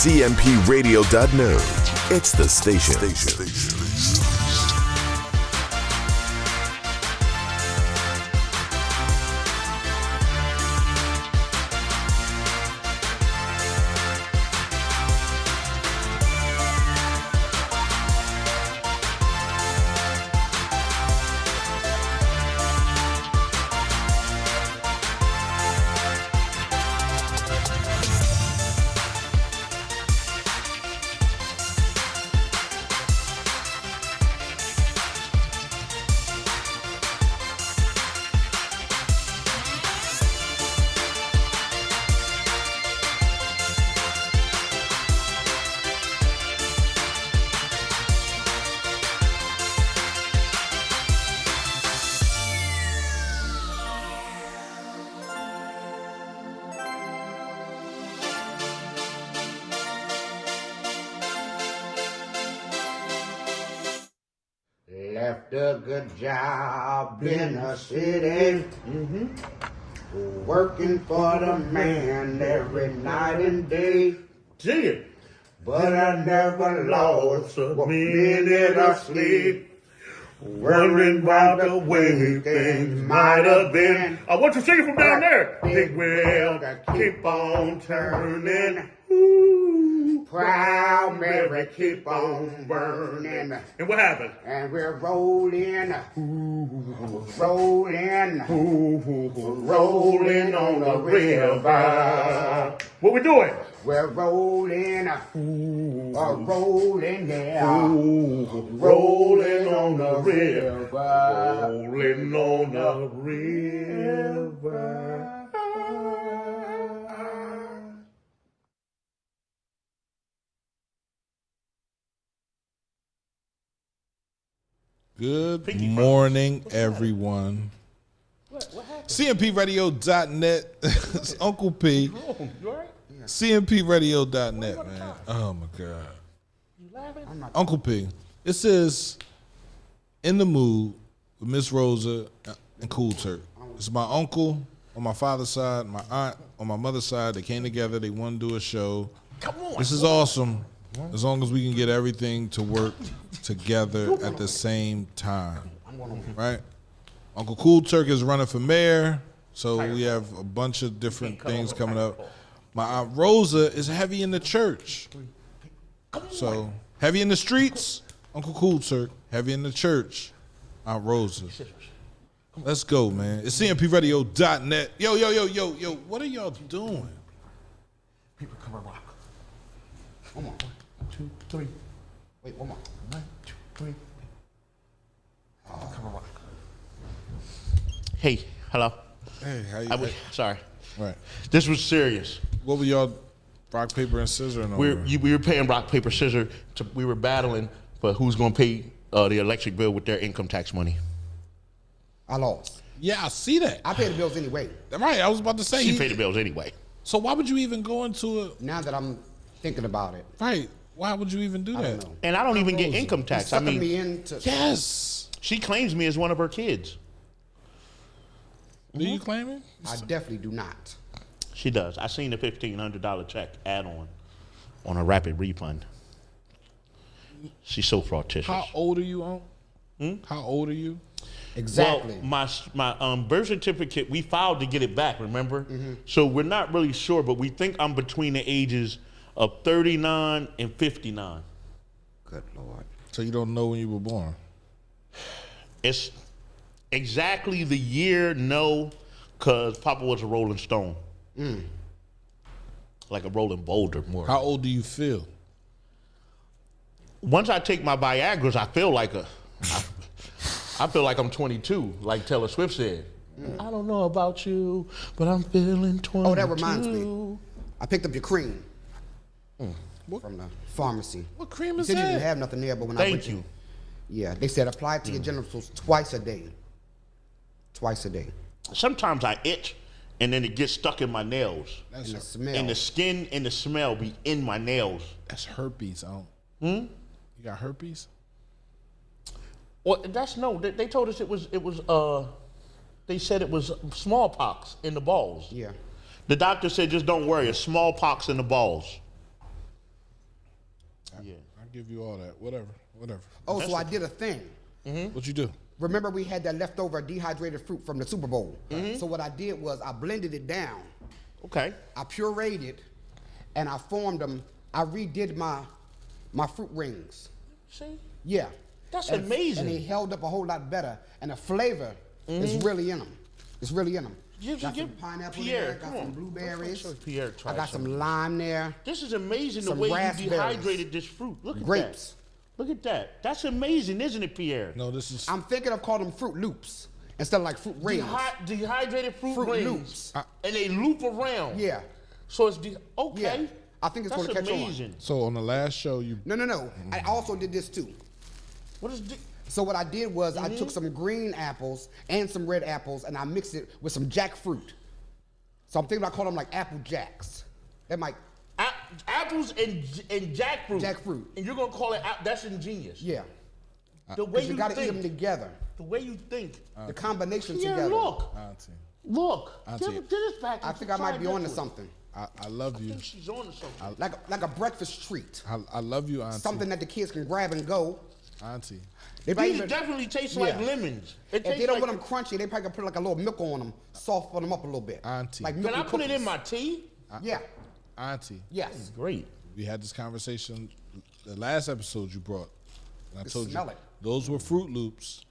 CMPRadio.net. It's the station. Left a good job in a city, working for the man every night and day. Sing it. But I never lost a minute of sleep, worrying about the way things might have been. I want you to sing it from down there. Big wheel that keep on turning. Ooh, proud Mary keep on burning. And what happened? And we're rolling, rolling on the river. What we doing? We're rolling, rolling there, rolling on the river, Rolling on the river. Good morning, everyone. CMPRadio.net. It's Uncle P. You all right? CMPRadio.net, man. Oh, my God. You laughing? Uncle P. This is In the Mood with Miss Rosa and Kool Terk. It's my uncle on my father's side, my aunt on my mother's side. They came together. They want to do a show. Come on. This is awesome. As long as we can get everything to work together at the same time, right? Uncle Kool Terk is running for mayor, so we have a bunch of different things coming up. My aunt Rosa is heavy in the church. So, heavy in the streets, Uncle Kool Terk. Heavy in the church, Aunt Rosa. Let's go, man. It's CMPRadio.net. Yo, what are y'all doing? People come and rock. One more. 1, 2, 3. Wait, one more. 1, 2, 3. Come and rock. Hey, hello. Hey, how you? Sorry. Right. This was serious. What were y'all rock, paper, and scissors over? We were paying rock, paper, scissors. We were battling for who's going to pay the electric bill with their income tax money. I lost. Yeah, I see that. I pay the bills anyway. Right, I was about to say. She paid the bills anyway. So why would you even go into it? Now that I'm thinking about it, Right. Why would you even do I that? don't know. And I don't even get income tax. I Sucking mean, me into Yes. she claims me as one of her kids. Do you claim it? I definitely do not. She does. I seen the $1,500 check add-on on a rapid refund. She's so fraudulent. How old are you, Unc? How old are you? Exactly. Well, my birth certificate, we filed to get it back, remember? So we're not really sure, but we think I'm between the ages of 39 and 59. Good Lord. So you don't know when you were born? It's exactly the year, no, because Papa was a Rolling Stone. Like a rolling boulder more. How old do you feel? Once I take my Viagra's, I feel like I feel like I'm 22, like Taylor Swift said. I don't know about you, but I'm feeling 22. Oh, that reminds me. I picked up your cream from the pharmacy. What cream You is said you didn't that? have nothing there, but when I Thank went you. Yeah, they said apply it to your genitals twice a day. Twice a day. Sometimes I itch, and then it gets stuck in my nails. And the smell. And the skin and the smell be in my nails. That's herpes, Unc. You got herpes? Well, that's no. They told us it was. They said it was smallpox in the balls. Yeah. The doctor said, just don't worry, it's smallpox in the balls. Yeah. I'll give you all that. Whatever. Oh, so I did a thing. What you do? Remember we had that leftover dehydrated fruit from the Super Bowl. So what I did was I blended it down. Okay. I pureed it, and I formed them. I redid my fruit rings. See? Yeah. That's And- amazing. And they held up a whole lot better, and the flavor is really in them. It's really in them. You Got give some pineapple Pierre, there, got come some on. blueberries. Let's show Pierre try I got some. some lime there. This is amazing the Some way you raspberries. dehydrated this fruit. Look at Grapes. that. Look at that. That's amazing, isn't it, Pierre? No, this is. I'm thinking of calling them Fruit Loops instead of like fruit rings. Dehydrated fruit Fruit rings. Loops. And they loop around. Yeah. So it's okay. Yeah. I think it's That's gonna catch on. amazing. So on the last show, you. No. I also did this too. What is So what I did was I took some green apples and some red apples and I mixed it with some jackfruit. So I'm thinking about calling them like Apple Jacks. That might, apples and jackfruit. Jackfruit. And you're gonna call it that's ingenious. yeah. The way Because you you gotta eat think. them together. The way you think. The combination Yeah, together. look. Auntie, Look. Auntie. Give this back. I think I might be onto something. I love I you. think she's on to something. Like a breakfast treat. I love you, Auntie. Something that the kids can grab and go. Auntie. They might These even- definitely taste Yeah. like lemons. It If they tastes don't like, want them crunchy, they probably can put like a little milk on them, soften them up a little bit. Auntie. Like Can milky I put it in cookies. my tea? Yeah. Auntie. Yes. Great. We had this conversation the last episode you brought. And I told smell you it. those were Fruit Loops.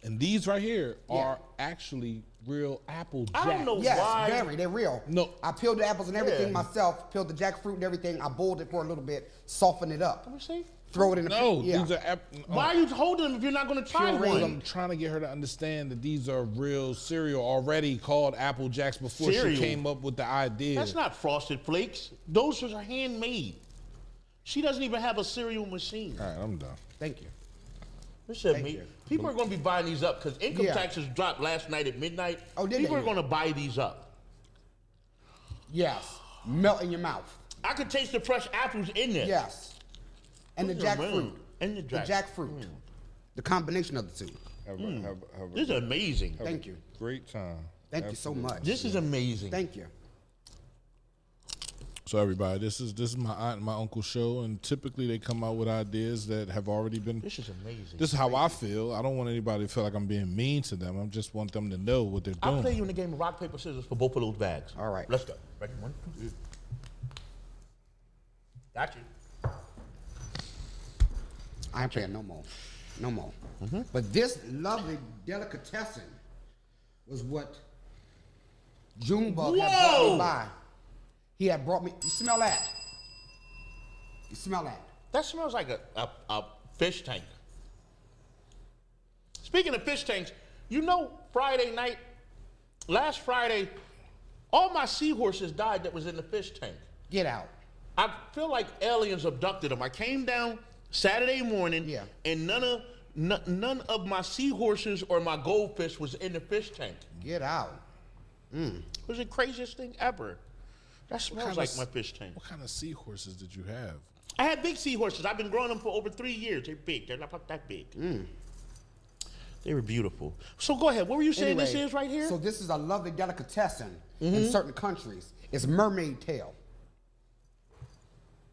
And these right here Yeah. are actually real Apple Jacks. I don't know Yes, why. very. They're real. No. I peeled the apples and everything Yeah. myself. Peeled the jackfruit and everything. I boiled it for a little bit, softened it up. Let me see. Throw it in the No, yeah. these are Why are you holding them if you're not going to try Puree one? I'm trying to get her to understand that these are real cereal already called Apple Jacks before Cereal? she came up with the idea. That's not Frosted Flakes. Those are handmade. She doesn't even have a cereal machine. All right, I'm done. Thank you. This shit Thank me. you. People are going to be buying these up because income Yeah. taxes dropped last night at midnight. Oh, did People they? are going to buy these up. Yes. Melt in your mouth. I could taste the fresh apples in there. Yes. And the Those are jackfruit. mean. And the jackfruit. The combination of the two. Have a This is amazing. Thank you. great time. Thank you so much. This is amazing. Thank you. So everybody, this is my aunt and my uncle's show, and typically they come out with ideas that have already been. This is amazing. This is how I feel. I don't want anybody to feel like I'm being mean to them. I just want them to know what they're doing. I'll play you in the game of rock, paper, scissors for both of those bags. All right. Let's go. Ready? 1, 2, 3. Got you. I ain't playing no more. No more. But this lovely delicatessen was what Junebug had brought Whoa! me by. He had brought me. You smell that? You smell that? That smells like a fish tank. Speaking of fish tanks, you know Friday night, last Friday, all my seahorses died that was in the fish tank. Get out. I feel like aliens abducted them. I came down Saturday morning, Yeah. and none of my seahorses or my goldfish was in the fish tank. Get out. It was the craziest thing ever. That smells kind like of my fish tank. What kind of seahorses did you have? I had big seahorses. I've been growing them for over 3 years. They're big. They're not that big. They were beautiful. So go ahead. What were you saying this Anyway, is right here? So this is a lovely delicatessen in certain countries. It's mermaid tail.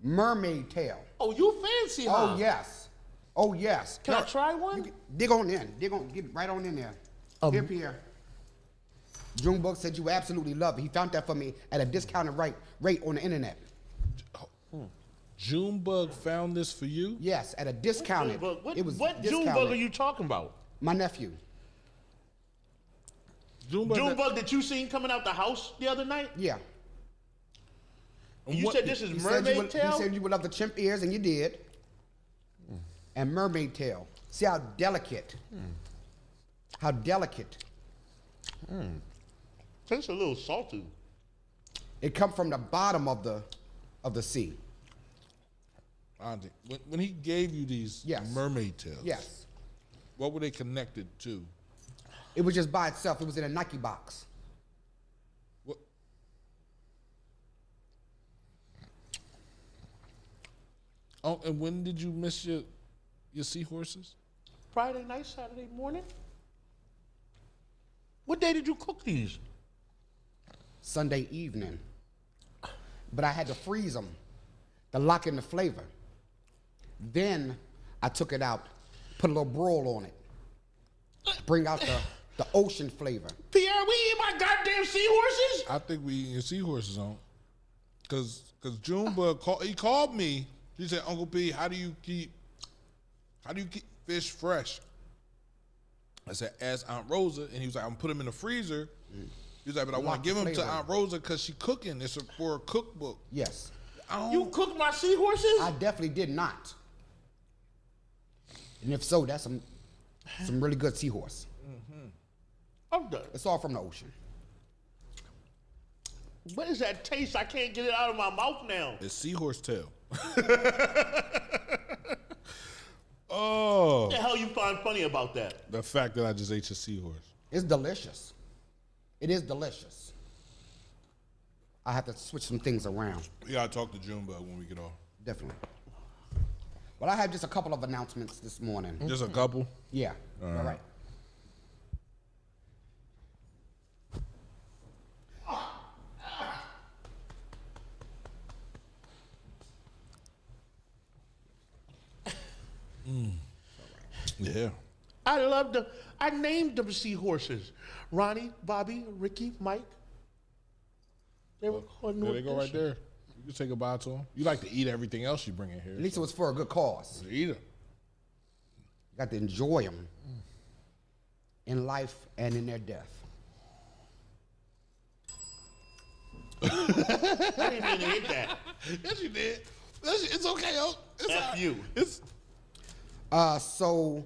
Mermaid tail. Oh, you fancy, huh? Oh yes. Oh yes. Can I try one? You dig on in. Dig on. Get right on in there. Here, Pierre. Junebug said you absolutely love it. He found that for me at a discounted rate on the internet. Junebug found this for you? Yes, at a discounted. What it was Junebug discounted. are you talking about? My nephew. Junebug that you seen coming out the house the other night? Yeah. And you What- said this is He said, mermaid tail? he said you would love the chimp ears, and you did. And mermaid tail. See how delicate. How delicate. Tastes a little salty. It come from the bottom of the sea. Auntie, when he gave you these Yes. mermaid tails, Yes. what were they connected to? It was just by itself. It was in a Nike box. What? Oh, and when did you miss your seahorses? Friday night, Saturday morning? What day did you cook these? Sunday evening. But I had to freeze them to lock in the flavor. Then I took it out, put a little broil on it, bring out the ocean flavor. Pierre, we eat my goddamn seahorses? I think we eating seahorses on. Cause Junebug he called me. He said, Uncle P, how do you keep fish fresh? I said, ask Aunt Rosa, and he was like, I'm put them in the freezer. He was like, but I want to give them to flavor. Aunt Rosa because she cooking. It's for a cookbook. Yes. You cooked my seahorses? I definitely did not. And if so, that's some really good seahorse. I'm done. It's all from the ocean. What is that taste? I can't get it out of my mouth now. It's seahorse tail. Oh. What the hell you find funny about that? The fact that I just ate your seahorse. It's delicious. It is delicious. I have to switch some things around. We gotta talk to Junebug when we get off. Definitely. But I have just a couple of announcements this morning. Just a couple. Yeah. All right. Yeah. I named them seahorses. Ronnie, Bobby, Ricky, Mike. They were recording There with they go this right shit. there. You can say goodbye to them. You like to eat everything else you bring in here. At least it was for a good cause. Eat them. You got to enjoy them in life and in their death. I didn't mean to hit that. Yes, you did. It's okay, yo. It's F all right. you. It's So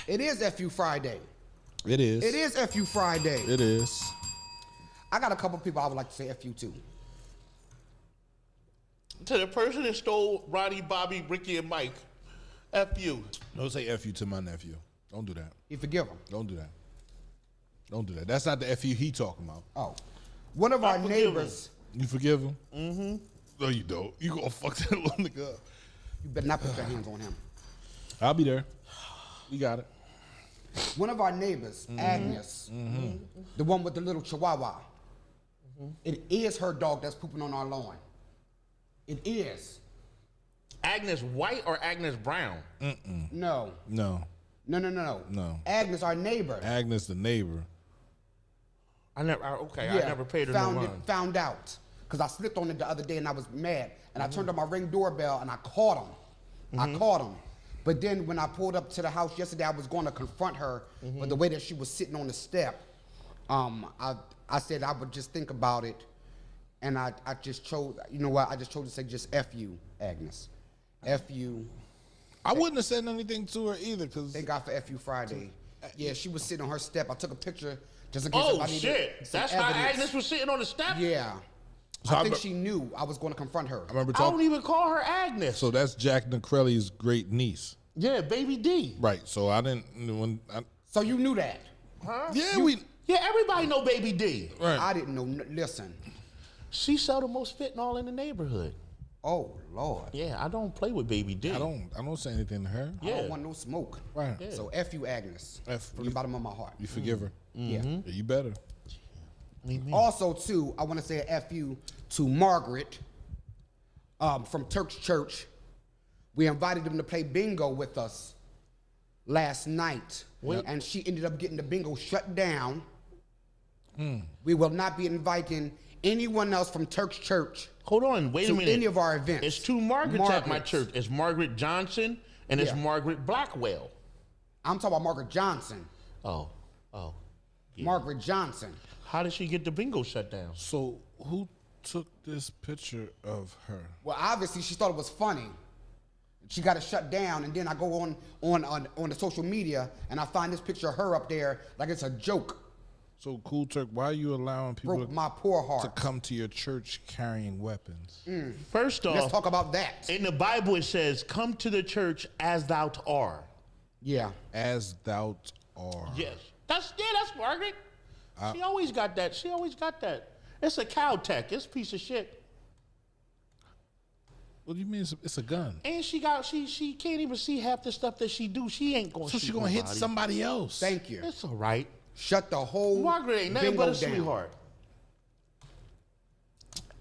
it is FU Friday. It is. It is FU Friday. It is. I got a couple people I would like to say FU to. To the person that stole Ronnie, Bobby, Ricky, and Mike, F you. Don't say F you to my nephew. Don't do that. You forgive them. Don't do that. Don't do that. That's not the F you he talking about. Oh. One of our forgive neighbors, You forgive him? Mm-hmm. No, you don't. You gonna fuck that little nigga up. you better not put your hands on him. I'll be there. We got it. One of our neighbors, Agnes, the one with the little chihuahua, it is her dog that's pooping on our lawn. It is. Agnes White or Agnes Brown? No. No. No. Agnes, our neighbor. Agnes, the neighbor. I never paid her no mind. Found out. Because I slipped on it the other day and I was mad. And I turned on my Ring doorbell and I caught him. I caught him. But then when I pulled up to the house yesterday, I was going to confront her. But the way that she was sitting on the step, I said I would just think about it. And I just chose, you know what? I just chose to say just F you, Agnes. F you. I wouldn't have said anything to her either, because Thank God for FU Friday. Yeah, she was sitting on her step. I took a picture just in case Oh I needed shit! some That's how evidence. Agnes was sitting on the step. Yeah. So I I think be- she knew I was going to confront her. I remember I talking. don't even call her Agnes. So that's Jack Nicrelli's great niece. Yeah, Baby D. Right. So I didn't. So you knew that? Huh? Yeah, Yeah, everybody know Baby D. Right. I didn't know. Listen. She sell the most fentanyl in the neighborhood. Oh Lord. Yeah, I don't play with Baby D. I don't say anything to her. I Yeah. don't want no smoke. Right. Yeah. So F you, Agnes. From the bottom of my heart. You forgive her. Yeah. Yeah, you better. Also, too, I want to say a F you to Margaret from Terk's church. We invited them to play bingo with us last night, and she ended up getting the bingo shut down. We will not be inviting anyone else from Terk's church Hold on, wait a to minute. any of our events. It's two Margarets at my Margarets. church. It's Margaret Johnson and it's Yeah. Margaret Blackwell. I'm talking about Margaret Johnson. Oh. Yeah. Margaret Johnson. How did she get the bingo shut down? So who took this picture of her? Well, obviously she thought it was funny. She got it shut down, and then I go on the social media and I find this picture of her up there like it's a joke. So Kool Terk, why are you allowing people Broke my poor to heart. come to your church carrying weapons? First off, Let's talk about that. in the Bible it says, "Come to the church as thou art." Yeah. As thou art. Yes, that's Margaret. She always got that. It's a cow tech. It's a piece of shit. What do you mean it's a gun? And she can't even see half the stuff that she do. She ain't gonna. So shoot she gonna hit nobody. somebody else. Thank you. It's all right. Shut the whole Margaret ain't nothing bingo but a down. sweetheart.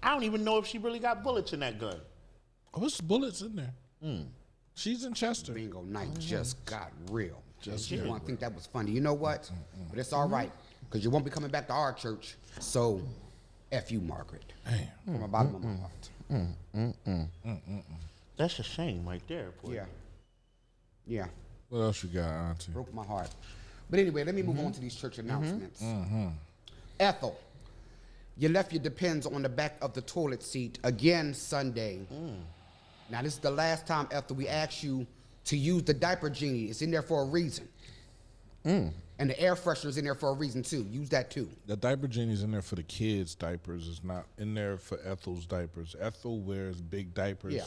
I don't even know if she really got bullets in that gun. Oh, it's bullets in there. She's in Chester. Bingo night just got real. Just you got want to think that was funny. You know what? But it's all right, because you won't be coming back to our church. So, F you, Margaret. From the bottom of my heart. That's a shame right there, boy. Yeah. Yeah. What else you got, Auntie? Broke my heart. But anyway, let me move on to these church announcements. Ethel, you left your Depends on the back of the toilet seat again Sunday. Now, this is the last time, Ethel, we asked you to use the diaper genie. It's in there for a reason. And the air freshener's in there for a reason, too. Use that, too. The diaper genie's in there for the kids' diapers. It's not in there for Ethel's diapers. Ethel wears big diapers. Yeah.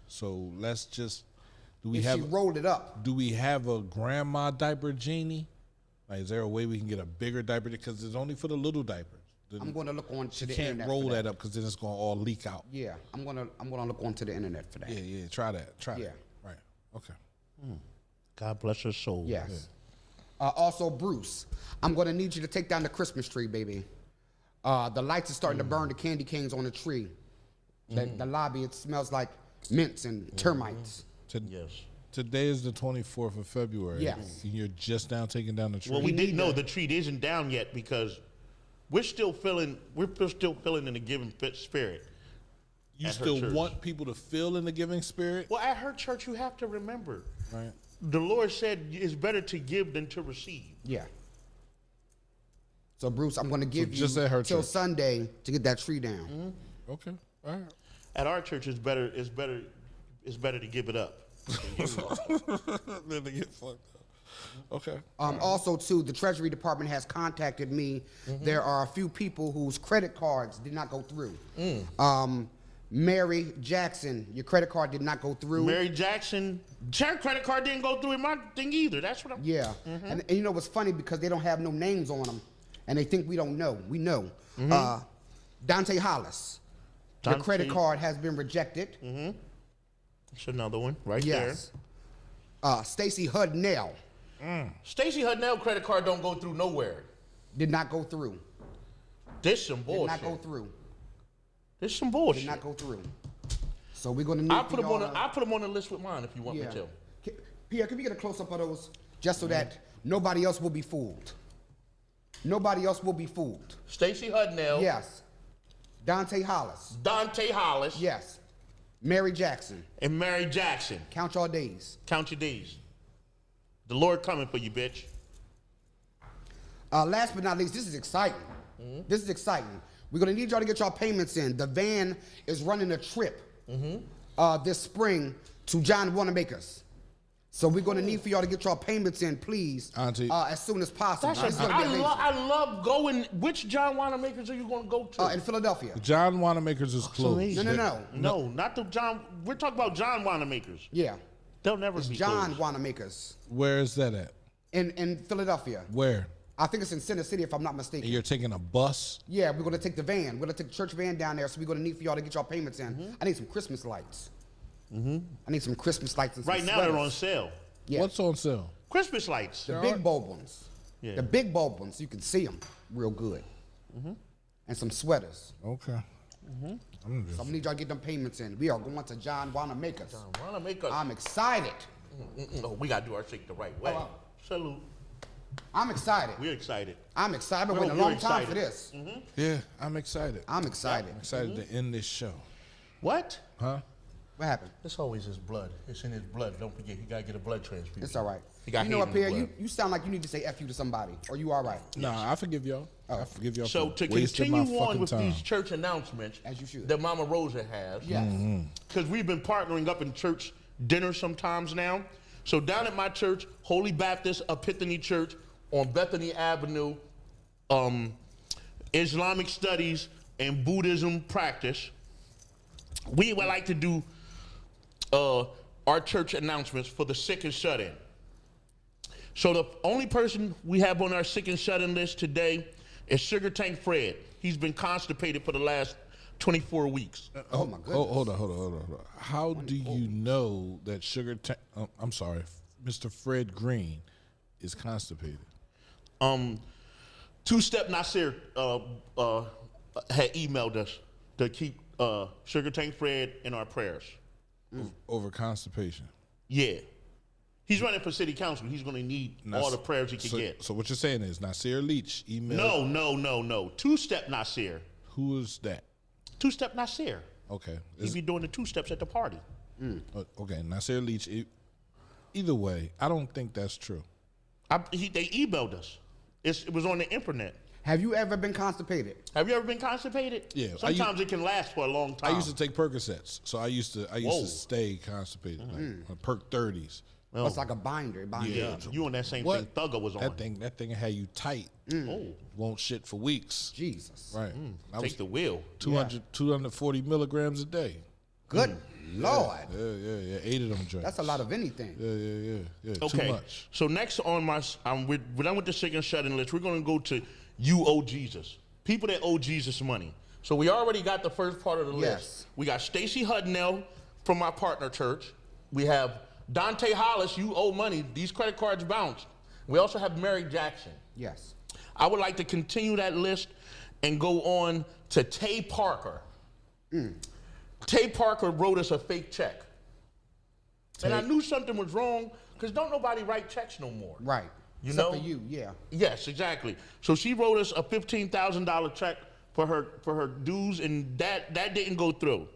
So let's just, do If she rolled it up. do we have a grandma diaper genie? Like, is there a way we can get a bigger diaper? Because it's only for the little diapers. I'm going to look on to She the can't internet roll for that up because then it's going to all leak out. Yeah, I'm gonna look onto the internet for that. Yeah, try that. Try Yeah. that. Right. Okay. God bless her soul. Yes. Also, Bruce, I'm gonna need you to take down the Christmas tree, baby. The lights are starting to burn the candy canes on the tree. The lobby, it smells like mints and termites. Yes. Today is the 24th of February. Yes. And you're just now taking down the tree. Well, we didn't know the tree isn't down yet because we're still feeling in the giving spirit. you at her still church. want people to feel in the giving spirit? Well, at her church, you have to remember, Right. the Lord said it's better to give than to receive. Yeah. So, Bruce, I'm gonna give you just at her till church. Sunday to get that tree down. Okay. All right. At our church, it's better to give it up. Then they get fucked up. Okay. Also, too, the Treasury Department has contacted me. There are a few people whose credit cards did not go through. Mary Jackson, your credit card did not go through. Mary Jackson, her credit card didn't go through in my thing either. That's what I'm. Yeah, and you know what's funny, because they don't have no names on them, and they think we don't know. We know. Dante Hollis, your Dante. credit card has been rejected. That's another one right Yes. Stacy Hudnell there. Stacy Hudnell credit card don't go through nowhere. did not go through. This some Did bullshit. not go through. This some Did bullshit. not go through. So we're gonna need. I'll put for them on. y'all to- I'll put them on the list with mine if you want me to. Pierre, can we get a close up of those, just so that nobody else will be fooled? Nobody else will be fooled. Stacy Hudnell. Yes. Dante Hollis. Dante Hollis. Yes. Mary Jackson. And Mary Jackson. Count your days. Count your days. The Lord coming for you, bitch. Last but not least, this is exciting. This is exciting. We're gonna need y'all to get y'all payments in. The van is running a trip this spring to John Wanamaker's. So we're gonna need for y'all to get y'all payments in, please, Auntie. as soon as possible. That's This is gonna be amazing. I love going. Which John Wanamakers are you going to go to? In Philadelphia. John Wanamaker's is closed. No. No, not the John. We're talking about John Wanamakers. Yeah. They'll never It's be John closed. Wanamaker's Where is that at? in Philadelphia. Where? I think it's in Center City, if I'm not And mistaken. you're taking a bus? Yeah, we're gonna take the van. We're gonna take the church van down there, so we're gonna need for y'all to get y'all payments in. I need some Christmas lights. I need some Christmas lights and some Right now they're on sweaters. sale. Yeah. What's on sale? Christmas lights. The big bulb ones. Yeah. The big bulb ones, you can see them real good. And some sweaters. Okay. I'm So I'm gonna need y'all to get them payments in. We are going to John Wanamaker's. Wanamakers. I'm excited. Oh, we gotta do our shit the right way. Oh, Salute. I'm excited. We're excited. I'm excited. I've been Bro, waiting a long you're time for excited. this. Yeah, I'm excited. I'm excited. I'm excited to end this show. What? Huh? What happened? It's always his blood. It's in his blood. Don't forget, he gotta get a blood transfusion. It's all right. He got You know hate what, in his Pierre? blood. You sound like you need to say F you to somebody. Or you all right? Nah, I forgive y'all. I forgive y'all So for to wasting my continue on fucking with time. these church announcements As you should. that Mama Rosa has, Yes. because we've been partnering up in church dinner sometimes now. So down at my church, Holy Baptist Epiphany Church on Bethany Avenue, Islamic studies and Buddhism practice, we would like to do our church announcements for the sick and shut-in. So the only person we have on our sick and shut-in list today is Sugar Tank Fred. He's been constipated for the last 24 weeks. Oh my goodness. Hold on. How do you know that I'm sorry, Mr. Fred Green is constipated? Two-Step Nasir had emailed us to keep Sugar Tank Fred in our prayers. over constipation. Yeah. He's running for city council. He's going to need all the prayers he can get. So what you're saying is Nasir Leach emailed. No. Two-step Nasir. Who is that? Two-step Nasir. Okay. He be doing the two steps at the party. Okay, Nasir Leach. Either way, I don't think that's true. They emailed us. It was on the internet. Have you ever been constipated? Have you ever been constipated? Yeah. Sometimes it can last for a long time. I used to take Percocets, so I used to stay constipated, like Perk 30s. Oh. It's like a binder. Yeah, you on that same What? thing Thugger was on. That thing had you tight. Won't shit for weeks. Jesus. Right. I Take was the wheel. 240 milligrams a day. Good Lord. Yeah. 8 of them joints. That's a lot of anything. Yeah. Okay. Too much. So next on my, when I'm with the sick and shut-in list, we're going to go to you owe Jesus. People that owe Jesus money. So we already got the first part of the list. Yes. We got Stacy Hudnell from my partner church. We have Dante Hollis, you owe money. These credit cards bounced. We also have Mary Jackson. Yes. I would like to continue that list and go on to Tay Parker. Tay Parker wrote us a fake check. And I knew something was wrong because don't nobody write checks no more. Right. You Except know? for you, yeah. Yes, exactly. So she wrote us a $15,000 check for her dues, and that didn't go through.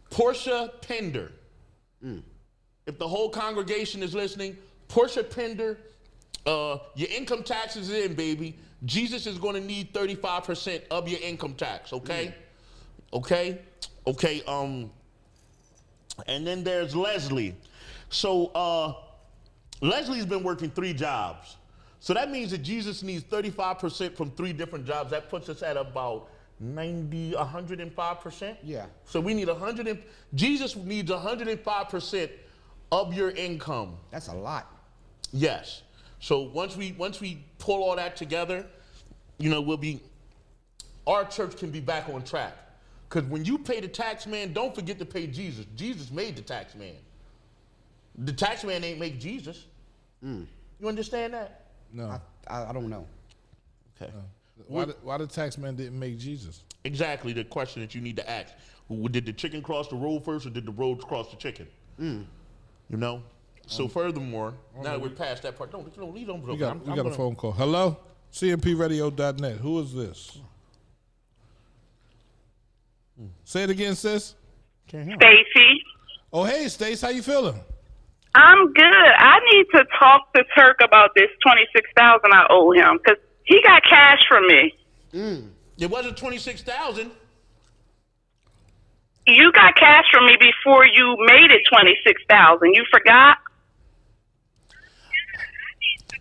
Portia Pender. If the whole congregation is listening, Portia Pender, your income tax is in, baby. Jesus is going to need 35% of your income tax, okay? Okay? And then there's Leslie. So Leslie's been working 3 jobs. So that means that Jesus needs 35% from 3 different jobs. That puts us at about 105%. Yeah. So we need Jesus needs 105% of your income. That's a lot. Yes. So once we pull all that together, you know, our church can be back on track. Because when you pay the tax man, don't forget to pay Jesus. Jesus made the tax man. The tax man ain't make Jesus. You understand that? No. I don't know. Okay. Why the tax man didn't make Jesus? Exactly the question that you need to ask. Did the chicken cross the road first, or did the road cross the chicken? You know? So furthermore, now that we're past that part, don't leave them. We got a phone call. Hello? CMPradio.net. Who is this? Say it again, sis. Stacy. Oh, hey, Stace. How you feeling? I'm good. I need to talk to Terk about this $26,000 I owe him because he got cash from me. It wasn't $26,000. You got cash from me before you made it $26,000. You forgot?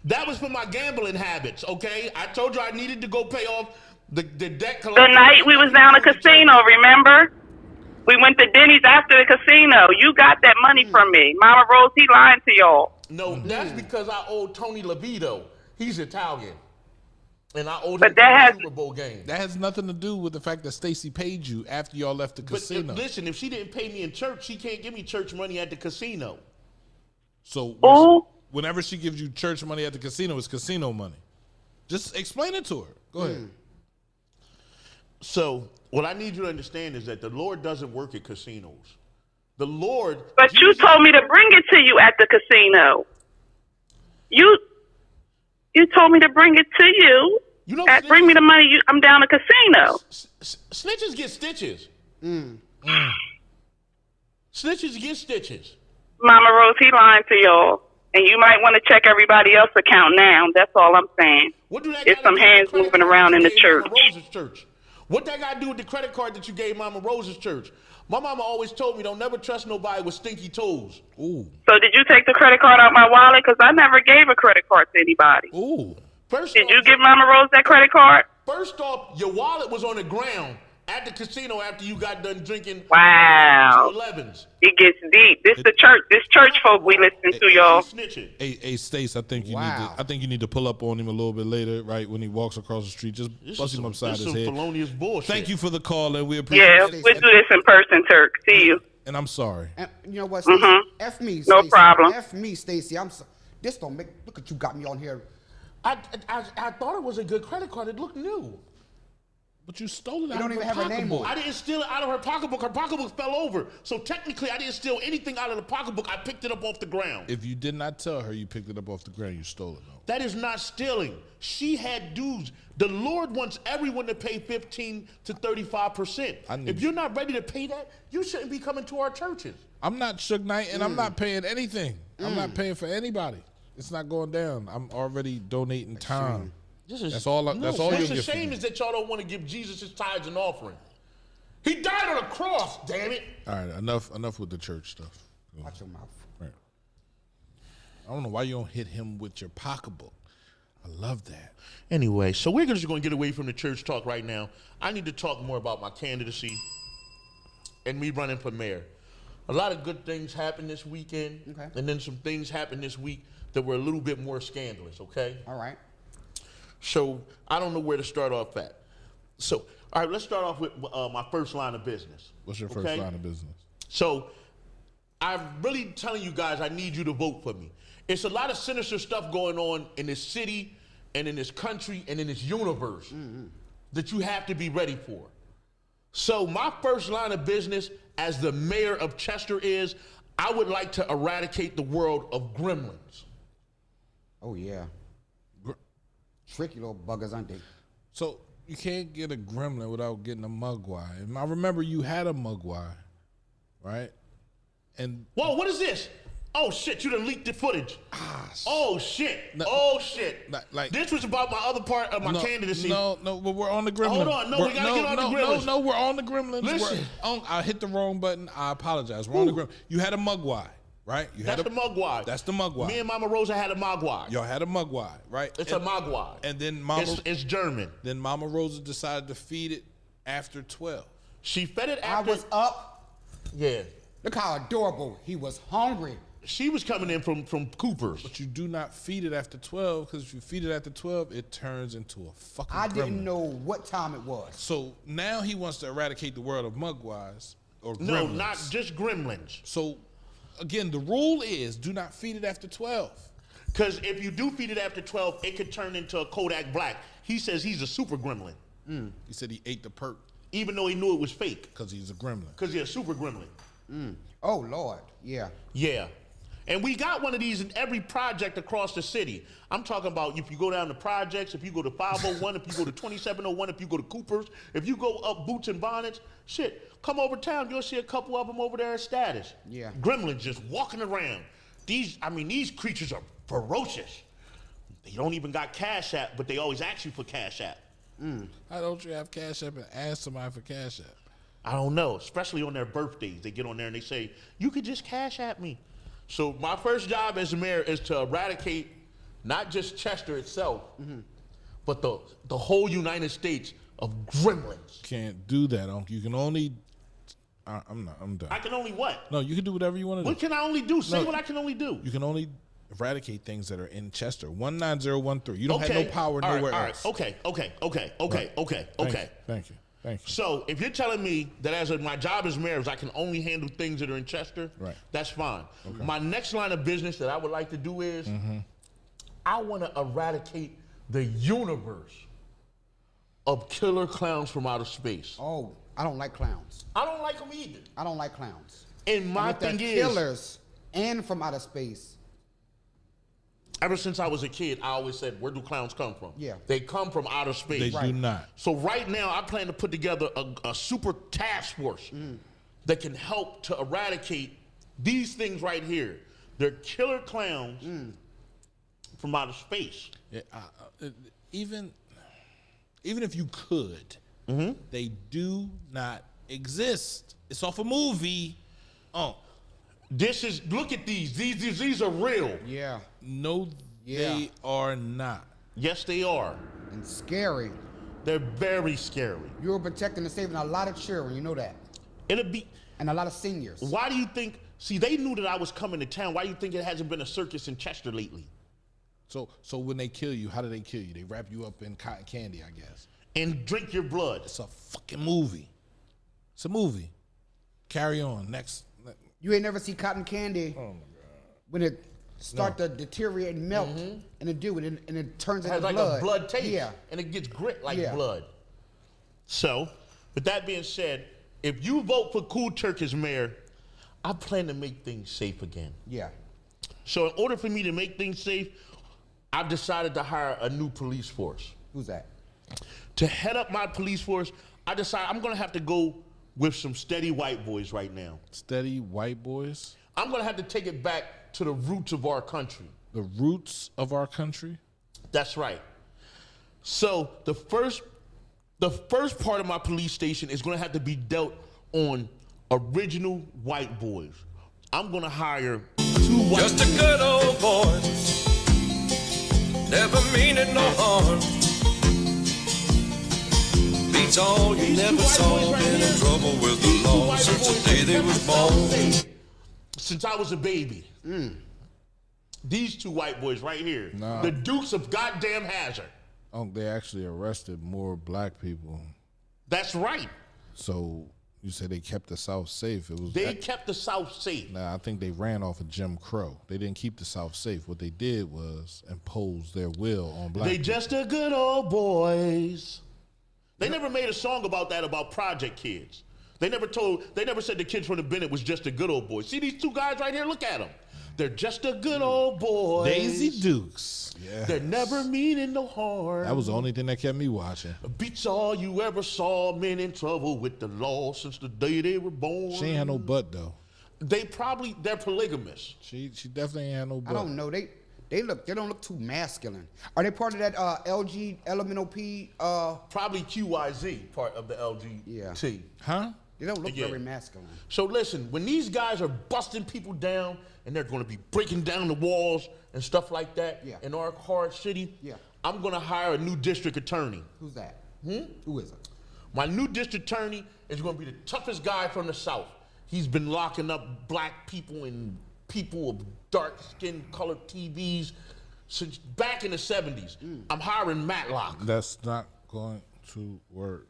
That was for my gambling habits, okay? I told you I needed to go pay off the debt collector. The night we was down at the casino, remember? We went to Denny's after the casino. You got that money from me. Mama Rose, he lying to y'all. No, that's because I owe Tony Levito. He's Italian. And I owed But him that the Super Bowl game. That has nothing to do with the fact that Stacy paid you after y'all left the casino. But listen, if she didn't pay me in church, she can't give me church money at the casino. So whenever she gives you church money at the casino, it's casino money. Just explain it to her. Go ahead. So what I need you to understand is that the Lord doesn't work at casinos. The Lord... But you told me to bring it to you at the casino. You told me to bring it to you. You know, Bring me the money. I'm down at the casino. Snitches get stitches. Snitches get stitches. Mama Rose, he lying to y'all. And you might want to check everybody else's account now. That's all I'm saying. What do that It's some hands moving around in the church. Rosa's church. What that got to do with the credit card that you gave Mama Rosa's church? My mama always told me don't never trust nobody with stinky toes. Ooh. So did you take the credit card out my wallet? Because I never gave a credit card to anybody. Ooh. Did you give Mama Rose that credit card? First off, your wallet was on the ground at the casino after you got done drinking. Wow. 211s. It gets deep. This the church. This church folk we listen to, y'all. Snitching. Hey, Stace, I think you need to pull up on him a little bit later, right? When he walks across the street, just bust him upside his head. Felonious bullshit. Thank you for the call, and we appreciate Yeah, it. we'll do this in person, Terk. See you. And I'm sorry. And you know what, Stacey? F me, No Stacey. problem. F me, Stacy. This don't make. Look at you got me on here. I thought it was a good credit card. It looked new. But you stole it You out don't of even her have her name on pocketbook. it. I didn't steal it out of her pocketbook. Her pocketbook fell over. So technically, I didn't steal anything out of the pocketbook. I picked it up off the ground. If you did not tell her you picked it up off the ground, you stole it, though. That is not stealing. She had dues. The Lord wants everyone to pay 15 to 35%. If you're not ready to pay that, you shouldn't be coming to our churches. I'm not Suge Knight, and I'm not paying anything. I'm not paying for anybody. It's not going down. I'm already donating time. That's all you'll What's get a from shame me. is that y'all don't want to give Jesus his tithes and offering. He died on a cross, damn it. All right, enough with the church stuff. Watch your mouth. Right. I don't know why you don't hit him with your pocketbook. I love that. Anyway, so we're just going to get away from the church talk right now. I need to talk more about my candidacy and me running for mayor. A lot of good things happened this weekend, Okay. and then some things happened this week that were a little bit more scandalous, okay? All right. So I don't know where to start off at. So, all right, let's start off with my first line of business. What's your first line of business? So I'm really telling you guys, I need you to vote for me. It's a lot of sinister stuff going on in this city and in this country and in this universe that you have to be ready for. So my first line of business as the mayor of Chester is, I would like to eradicate the world of gremlins. Oh, yeah. Tricky little buggers, aren't they? So you can't get a gremlin without getting a mugwai. And I remember you had a mugwai, right? And Whoa, what is this? Oh shit, you done leaked the footage. Oh shit. Oh shit. like- this was about my other part of my candidacy. No, but we're on the gremlin. Hold on, no, we gotta get on the gremlins. No, we're on the gremlins. Listen. I hit the wrong button. I apologize. We're on the gremlin. You had a mugwai, right? You That's had the mugwai. That's the mugwai. Me and Mama Rosa had a mugwai. Y'all had a mugwai, right? It's a mugwai. And then Mama, It's German. then Mama Rosa decided to feed it after 12. She fed it I after. was up. Yeah. Look how adorable. He was hungry. She was coming in from Cooper's. But you do not feed it after 12, because if you feed it after 12, it turns into a fucking I didn't gremlin. know what time it was. So now he wants to eradicate the world of mugwais or gremlins. No, not just gremlins. So again, the rule is do not feed it after 12. Because if you do feed it after 12, it could turn into a Kodak Black. He says he's a super gremlin, He said he ate the perk even though he knew it was fake. because he's a gremlin. Because he's a super gremlin. Oh, Lord. Yeah. Yeah. And we got one of these in every project across the city. I'm talking about if you go down to projects, if you go to 501, if you go to 2701, if you go to Cooper's, if you go up Boots and Bonnets, shit, come over town, you'll see a couple of them over there at Status. Yeah. Gremlins just walking around. These creatures are ferocious. They don't even got Cash App, but they always ask you for Cash App. How don't you have Cash App and ask somebody for Cash App? I don't know, especially on their birthdays. They get on there and they say, you could just Cash App me. So my first job as mayor is to eradicate not just Chester itself, but the whole United States of gremlins. Can't do that, Unc. You can only. I'm done. I can only what? No, you can do whatever you want to do. What can I only do? Say No. what I can only do. You can only eradicate things that are in Chester. 19013. You don't have no power All right, nowhere all right. else. Okay. Thank you. So if you're telling me that my job as mayor is I can only handle things that are in Chester, Right. that's fine. My next line of business that I would like to do is I want to eradicate the universe of killer clowns from outer space. Oh, I don't like clowns. I don't like them either. I don't like clowns. And my With the thing is, killers and from outer space. ever since I was a kid, I always said, where do clowns come from? Yeah. They come from outer space. They do not. So right now, I plan to put together a super task force that can help to eradicate these things right here. They're killer clowns from outer space. Yeah, even if you could, they do not exist. It's off a movie. Oh, Look at these. These are real. Yeah. no, Yeah. they are not. Yes, they are. And scary. They're very scary. You were protecting and saving a lot of children. You know that. It'll be. And a lot of seniors. Why do you think? See, they knew that I was coming to town. Why do you think it hasn't been a circus in Chester lately? So when they kill you, how do they kill you? They wrap you up in cotton candy, I guess. And drink your blood. It's a fucking movie. It's a movie. Carry on. Next. You ain't never see cotton candy. Oh my God. When it start to deteriorate and melt, and it turns It into has like blood. a blood taste. Yeah. And it gets grit like Yeah. blood. So, with that being said, if you vote for Kool Terk as mayor, I plan to make things safe again. Yeah. So in order for me to make things safe, I've decided to hire a new police force. Who's that? To head up my police force, I decided I'm gonna have to go with some steady white boys right now. Steady white boys? I'm gonna have to take it back to the roots of our country. The roots of our country? That's right. So the first part of my police station is gonna have to be dealt on original white boys. I'm gonna hire 2 white Just a good old boy, never meaning no harm. Beats all you never saw, been in trouble with the law since the day they was born. Since I was a baby. These 2 white boys right here, the Dukes of goddamn Hazzard. Oh, they actually arrested more black people. That's right. So you said they kept the South safe. They kept the South safe. Nah, I think they ran off of Jim Crow. They didn't keep the South safe. What they did was impose their will on black They people. just the good old boys. They never made a song about that, about Project Kids. They never said the kids from the Bennett was just the good old boys. See these 2 guys right here? Look at them. They're just the good old boys. Daisy Dukes. Yeah. They're never meaning no harm. That was the only thing that kept me watching. Beats all you ever saw, men in trouble with the law since the day they were born. She ain't had no butt though. They're polygamous. She definitely ain't had no butt. I don't know. They don't look too masculine. Are they part of that LG Elemental P? Probably QYZ, part of the LGBT. Huh? They don't look Yeah. very masculine. So listen, when these guys are busting people down and they're going to be breaking down the walls and stuff like that in our hard city, I'm going to hire a new district attorney. Who's that? Who is it? My new district attorney is going to be the toughest guy from the South. He's been locking up black people and people of dark skin colored TVs since back in the 70s. I'm hiring Matlock. That's not going to work.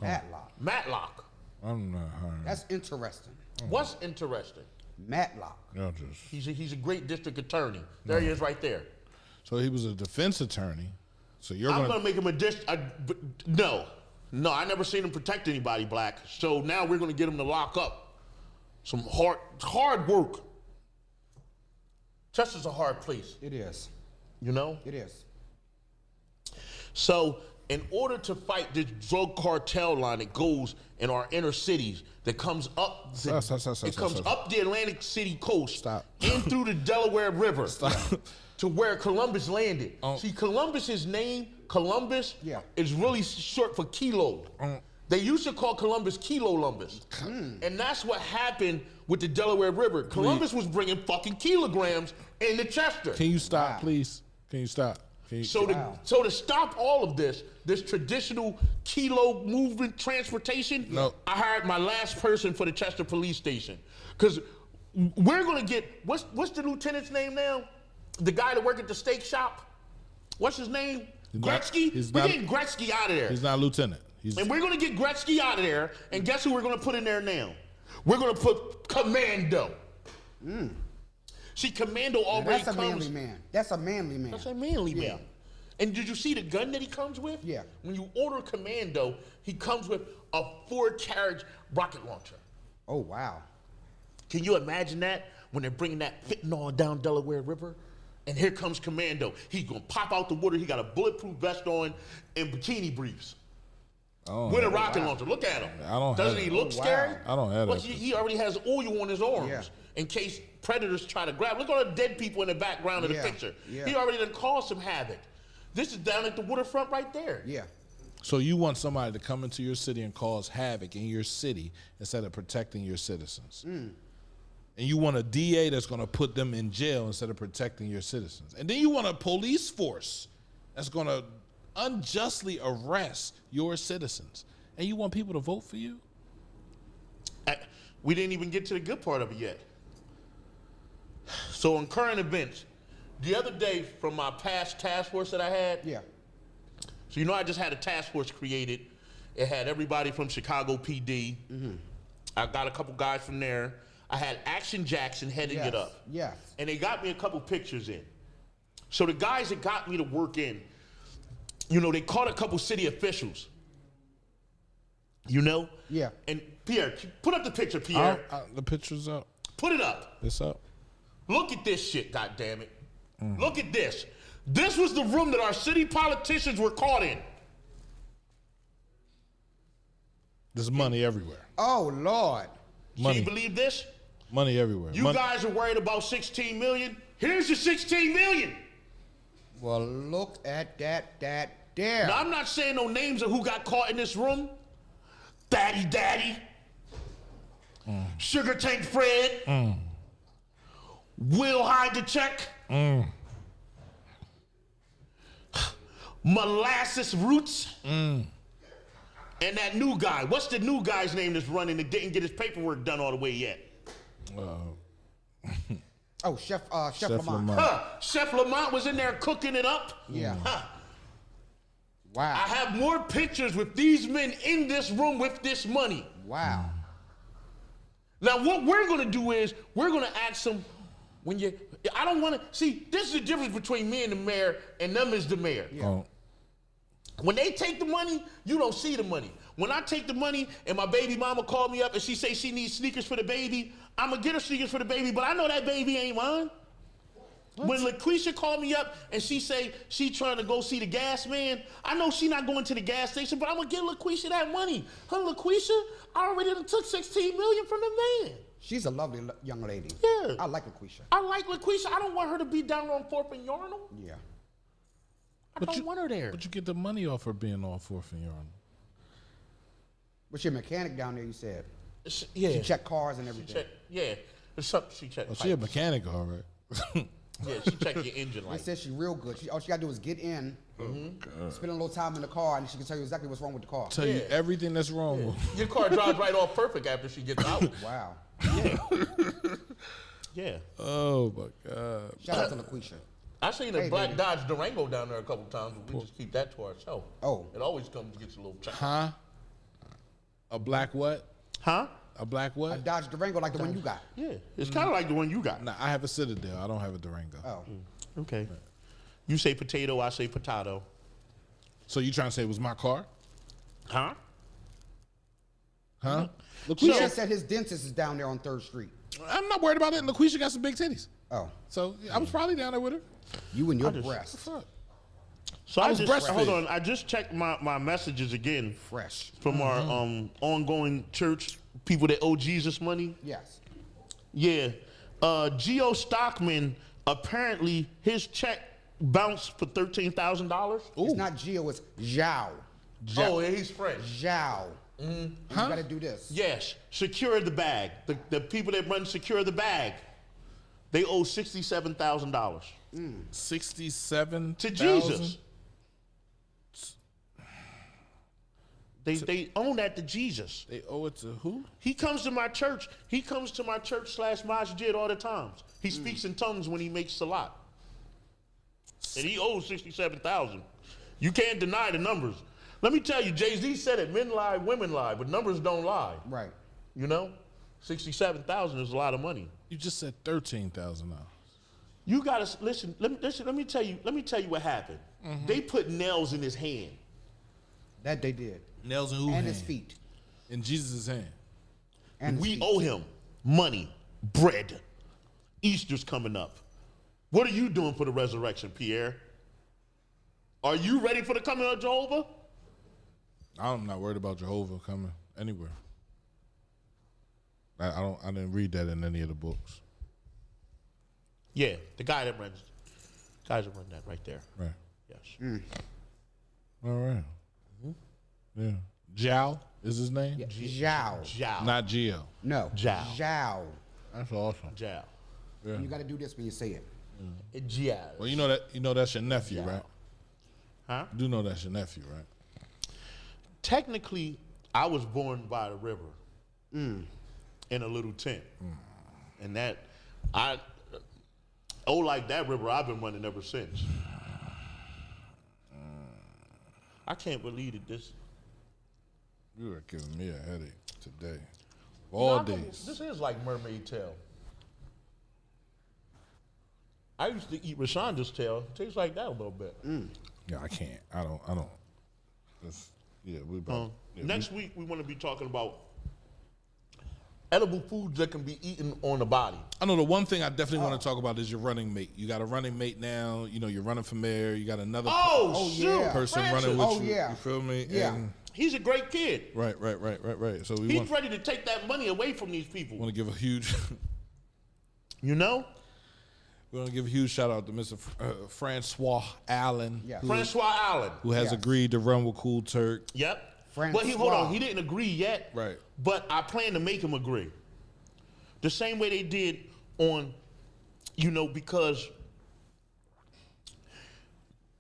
Matlock. I'm not hiring. That's interesting. What's interesting? Matlock. Y'all just. He's a great district attorney. There he is right there. So he was a defense attorney. So you're I'm gonna gonna make him no, I never seen him protect anybody black. So now we're gonna get him to lock up. Some hard work. Chester's a hard place. It is. You know? It is. So in order to fight this drug cartel line that goes in our inner cities, that comes up, up the Atlantic City coast, in through the Delaware River, to where Columbus landed. See, Columbus's name, Columbus, is really short for kilo. They used to call Columbus Kilolumbus. And that's what happened with the Delaware River. Columbus was bringing fucking kilograms into Chester. Can you stop, please? Can you stop? So to stop all of this traditional kilo movement transportation, I hired my last person for the Chester Police Station. Because we're gonna get, what's the lieutenant's name now? The guy that worked at the steak shop? What's his name? Gretzky? We're getting Gretzky out of there. He's not a lieutenant. And we're gonna get Gretzky out of there, and guess who we're gonna put in there now? We're gonna put Commando. See, Commando already That's a manly man. That's a manly man. That's a manly man. And did you see the gun that he comes with? Yeah. When you order Commando, he comes with a 4-carriage rocket launcher. Oh, wow. Can you imagine that? When they're bringing that fentanyl down Delaware River? And here comes Commando. He's gonna pop out the water. He got a bulletproof vest on and bikini briefs. With a rocket launcher. Look at him. Doesn't he look scary? I don't have that. He already has oil on his arms in case predators try to grab. Look at all the dead people in the background of the picture. He already done caused some havoc. This is down at the waterfront right there. Yeah. So you want somebody to come into your city and cause havoc in your city instead of protecting your citizens. And you want a DA that's going to put them in jail instead of protecting your citizens. And then you want a police force that's going to unjustly arrest your citizens. And you want people to vote for you? We didn't even get to the good part of it yet. So in current events, the other day from my past task force that I had, so you know I just had a task force created. It had everybody from Chicago PD. I got a couple guys from there. I had Action Jackson heading it up. And they got me a couple pictures in. So the guys that got me to work in, you know, they caught a couple city officials You know? Yeah. And Pierre, put up the picture, Pierre. The picture's up. Put it up. It's up. Look at this shit, goddammit. Look at this. This was the room that our city politicians were caught in. There's money everywhere. Oh, Lord. Can Money. you believe this? Money everywhere. You guys are worried about 16 million? Here's your 16 million. Well, look at that there. Now, I'm not saying no names of who got caught in this room. Daddy. Sugar Tank Fred. Will hide the check. Molasses Roots. And that new guy. What's the new guy's name that's running that didn't get his paperwork done all the way yet? Oh, Chef Lamont. Lamont. Chef Lamont was in there cooking it up. Yeah. I Wow. have more pictures with these men in this room with this money. Wow. Now, what we're going to do is we're going to ask them I don't want to, see, this is the difference between me and the mayor and them is the mayor. Yeah. Oh, When they take the money, you don't see the money. When I take the money and my baby mama called me up and she say she needs sneakers for the baby, I'm going to get her sneakers for the baby, but I know that baby ain't mine. When LaQuisha called me up and she say she trying to go see the gas man, I know she not going to the gas station, but I'm going to give LaQuisha that money. LaQuisha, I already done took 16 million from the man. She's a lovely young lady. Yeah. I like LaQuisha. I like LaQuisha. I don't want her to be down on 4th and Yarnell. Yeah. I don't want her there. But you get the money off her being on 4th and Yarn. What's your mechanic down there, you said? Yeah. She checked cars and everything. Yeah. There's something she checked. Oh, she a mechanic, all right. Yeah, she checked your engine They light. said she's real good. All she got to do is get in, spend a little time in the car, and she can tell you exactly what's wrong with the car. Tell you everything that's wrong with Your car drives right off perfect after she gets out. Wow. Yeah. Oh my God. Shout out to LaQuisha. I seen a Hey, black baby. Dodge Durango down there a couple times, but we just keep that to ourselves. Oh. It always comes and gets a little check. Huh? A black what? Huh? A black A what? Dodge Durango like the one you got. Yeah. It's kind of like the one you got. Nah, I have a Citadel. I don't have a Durango. Oh. Okay. You say potato, I say potato. So you trying to say it was my car? Huh? Huh? LaQuisha said his dentist is down there on 3rd Street. I'm not worried about it. LaQuisha got some big titties. Oh. So I was probably down there with her. You and your just- breasts. Fuck. So I I was just, breastfed. hold on. I just checked my messages again Fresh. from our ongoing church people that owe Jesus money. Yes. Yeah. Geo Stockman, apparently his check bounced for $13,000. It's not Gio, it's Zhao. Oh, yeah, he's French. Zhao. You gotta do this. Yes. Secure the bag. The people that run Secure the Bag, they owe $67,000 $67 to Jesus. They own that to Jesus. They owe it to who? He comes to my church. He comes to my church / masjid all the times. He speaks in tongues when he makes salat. And he owes 67,000. You can't deny the numbers. Let me tell you, Jay-Z said it, men lie, women lie, but numbers don't lie. Right. You know? 67,000 is a lot of money. You just said $13,000. You gotta listen. Let me tell you what happened. They put nails in his hand. That they did. Nails in who And hand? his feet. In Jesus' hand. And his We feet. owe him money, bread. Easter's coming up. What are you doing for the resurrection, Pierre? Are you ready for the coming of Jehovah? I'm not worried about Jehovah coming anywhere. I didn't read that in any of the books. Yeah, the guy that runs that right there. Right. Yes. All right. Yeah. Zhao is his name? Zhao. Zhao. Not Gio. No. Zhao. Zhao. That's awesome. Zhao. You gotta do this when you say it. Zhao. Well, you know that's your nephew, right? Huh? You do know that's your nephew, right? Technically, I was born by the river in a little tent. And that, like that river, I've been running ever since. I can't believe that this. You are giving me a headache today. All Nah, days. This is like mermaid tail. I used to eat Rashanda's tail. It tastes like that a little bit. Yeah, I can't. I don't. Yeah, we about. Next week, we want to be talking about edible foods that can be eaten on the body. I know the one thing I definitely want to talk about is your running mate. You got a running mate now. You know, you're running for mayor. You got another yeah. person Francis. running with Oh, you. yeah. You feel me? Yeah. And He's a great kid. right. So we He's ready to take that money away from these people. want to give a huge. You know? We want to give a huge shout out to Mr. Francois Allen, Yeah. Francois Allen. who has Yes. agreed to run with Kool Terk. Yep. Francois. But hold on, he didn't agree yet. Right. But I plan to make him agree. The same way they did on, because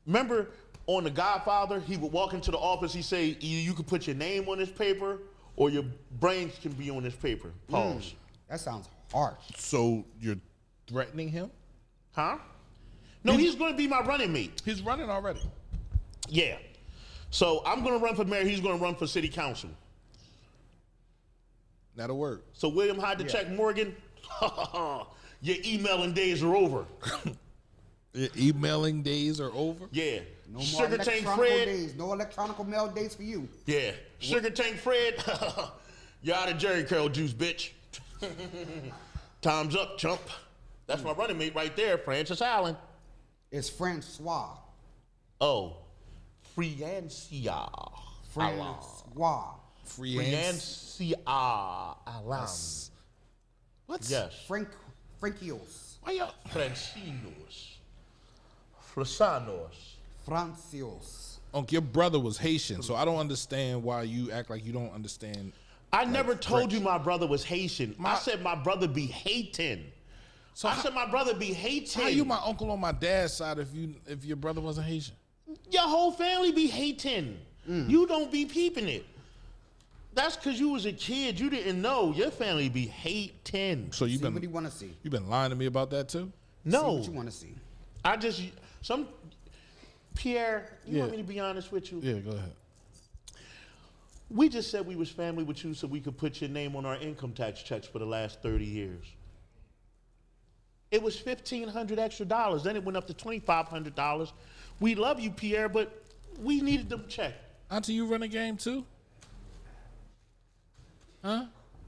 remember on The Godfather, he would walk into the office, he'd say, either you could put your name on this paper or your brains can be on this paper. Pause. That sounds harsh. So you're threatening him? Huh? No, he's going to be my running mate. He's running already. Yeah. So I'm going to run for mayor. He's going to run for city council. That'll work. So William Hyde to check Morgan, your emailing days are over. Your emailing days are over? Yeah. No more Sugar Tank electronic Fred. days. No electronic mail days for you. Yeah. Sugar Tank Fred. You're out of Jerry Curl juice, bitch. Time's up, chump. That's my running mate right there, Francis Allen. It's Francois. Oh, Friancia. Francois. Friancia Allen. What? Yes. Frankios. Why y'all? Francinos. Frasanos. Francios. Uncle, your brother was Haitian, so I don't understand why you act like you don't understand. I never told you my brother was Haitian. I My- said my brother be hating. So I said my brother be hating. how you my uncle on my dad's side if your brother wasn't Haitian? Your whole family be hating. You don't be peeping it. That's because you was a kid. You didn't know. Your family be hating. So See what do you want to see? you been lying to me about that too? See No. what you want to see? I just, Pierre, you Yeah. want me to be honest with you? Yeah, go ahead. We just said we was family with you so we could put your name on our income tax checks for the last 30 years. It was $1,500 extra dollars. Then it went up to $2,500. We love you, Pierre, but we needed them checked. Auntie, you run a game too? Huh?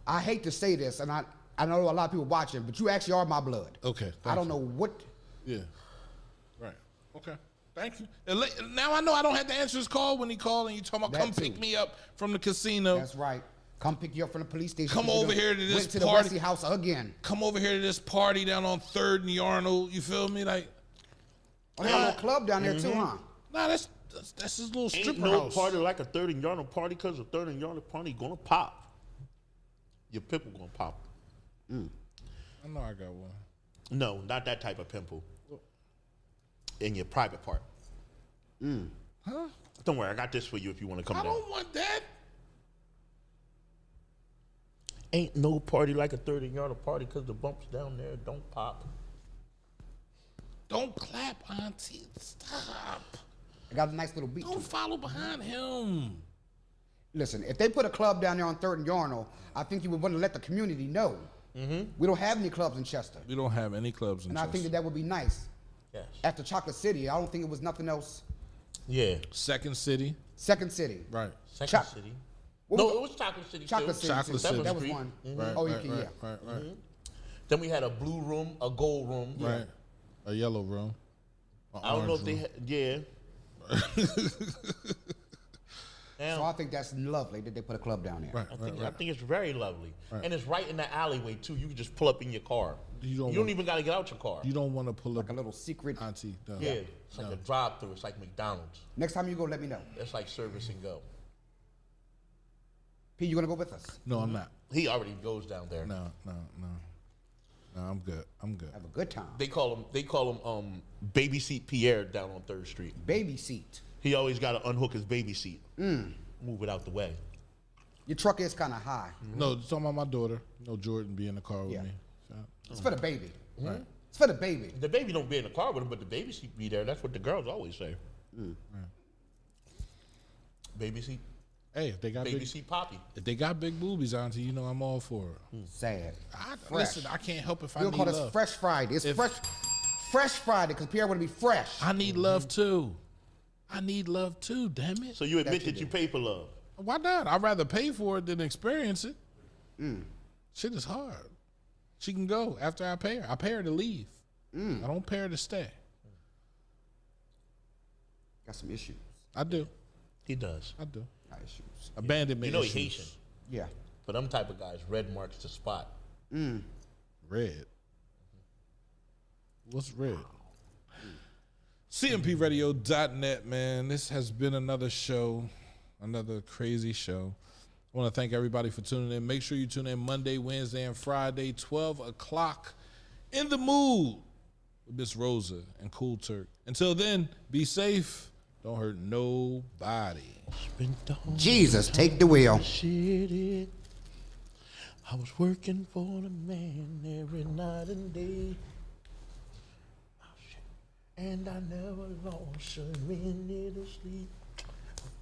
I hate to say this, and I know a lot of people watching, but you actually are my blood. Okay. I don't know what. Yeah. Right. Okay. Thank you. Now I know I don't have to answer his call when he called and you talking about That come too. pick me up from the casino. That's right. Come pick you up from the police station. Come 'cause you over done here to this went to the party. Wesley house again. Come over here to this party down on 3rd and Yarnell. You feel me? Like, Oh, they got a little club down there too, huh? nah, that's his little Ain't stripper no house. party like a 3rd and Yarnell party because a 3rd and Yarnell party gonna pop. Your pimple gonna pop. I know I got one. No, not that type of pimple. In your private part. Huh? Don't worry, I got this for you if you want to come I down. don't want that. Ain't no party like a 3rd and Yarnell party because the bumps down there don't pop. Don't clap, Auntie. Stop. It got a nice little beat. Don't to it. follow behind him. Listen, if they put a club down there on 3rd and Yarnell, I think you would want to let the community know. We don't have any clubs in Chester, We don't have any clubs in and I think Chester. that would be nice. Yes. After Chocolate City, I don't think it was nothing else. Yeah. Second City. Second City. Right. Second Choc- City. What No, was- it was Chocolate City Chocolate too. City. Chocolate too. City. That was Street. one. Right. Oh, right, yeah. right. Then we had a blue room, a gold room. Right. A yellow room. I don't know if they had, yeah. So I think that's lovely that they put a club down there. Right. I think it's very lovely. And it's right in the alleyway too. You can just pull up in your car. You You don't don't want- even gotta get out your car. You don't want to pull up Like a little secret. Auntie. No. Yeah. It's like a drive through. It's like McDonald's. Next time you go, let me know. It's like service and go. P, you gonna go with us? No, I'm not. He already goes down there. No, I'm good. Have a good time. They call him baby seat Pierre down on 3rd Street. Baby seat. He always got to unhook his baby seat. Move it out the way. Your truck is kind of high. No, it's talking about my daughter. No, Jordan be in the car with Yeah. me. So, It's for the baby. right. It's for the baby. The baby don't be in the car with him, but the baby seat be there. That's what the girls always say. Baby seat, Hey, if they got baby big, seat Poppy. if they got big boobies, Auntie, you know I'm all for it. Sad. Listen, I can't help if I We'll need call this love. Fresh Friday. It's Fresh Friday because Pierre want to be fresh. I need love too. I need love too, damn it. So you admit that you pay for love? Why not? I'd rather pay for it than experience it. Shit is hard. She can go after I pay her. I pay her to leave. I don't pay her to stay. Got some issues. I do. He does. I do. Got issues. Abandonment You know issues. he Haitian. Yeah. For them type of guys, red marks the spot. Red. What's red? CMPRadio.net, man. This has been another show, another crazy show. I want to thank everybody for tuning in. Make sure you tune in Monday, Wednesday, and Friday, 12 o'clock. In the Mood with Miss Rosa and Kool Terk. Until then, be safe. Don't hurt nobody. Jesus, take the wheel. Shit, I was working for the man every night and day. Oh, shit. And I never lost a minute of sleep.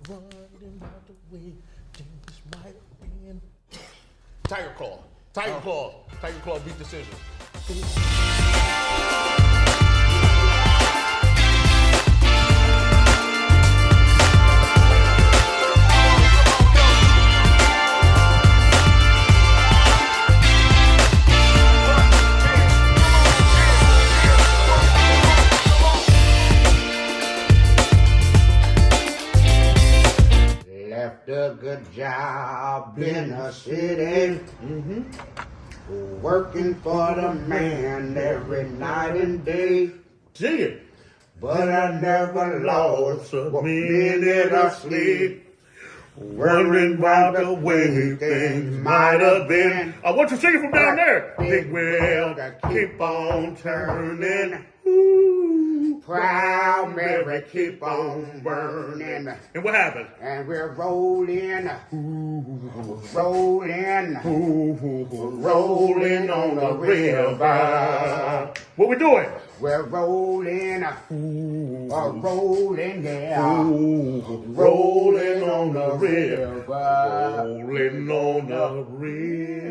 Running out the way things might have been. Tiger Claw. Tiger Claw. Tiger Claw beat decision. Left a good job in the city. Working for the man every night and day. Sing it. But I never lost a minute of sleep. Wondering about the way things might have been. I want you to sing it from down there. Big wheel that keep on turning. Ooh, Proud Mary keep on burning. and what happened? And we're rolling, rolling, rolling on the river. What we doing? We're rolling, rolling, yeah. Rolling on the river. River. Rolling on the river.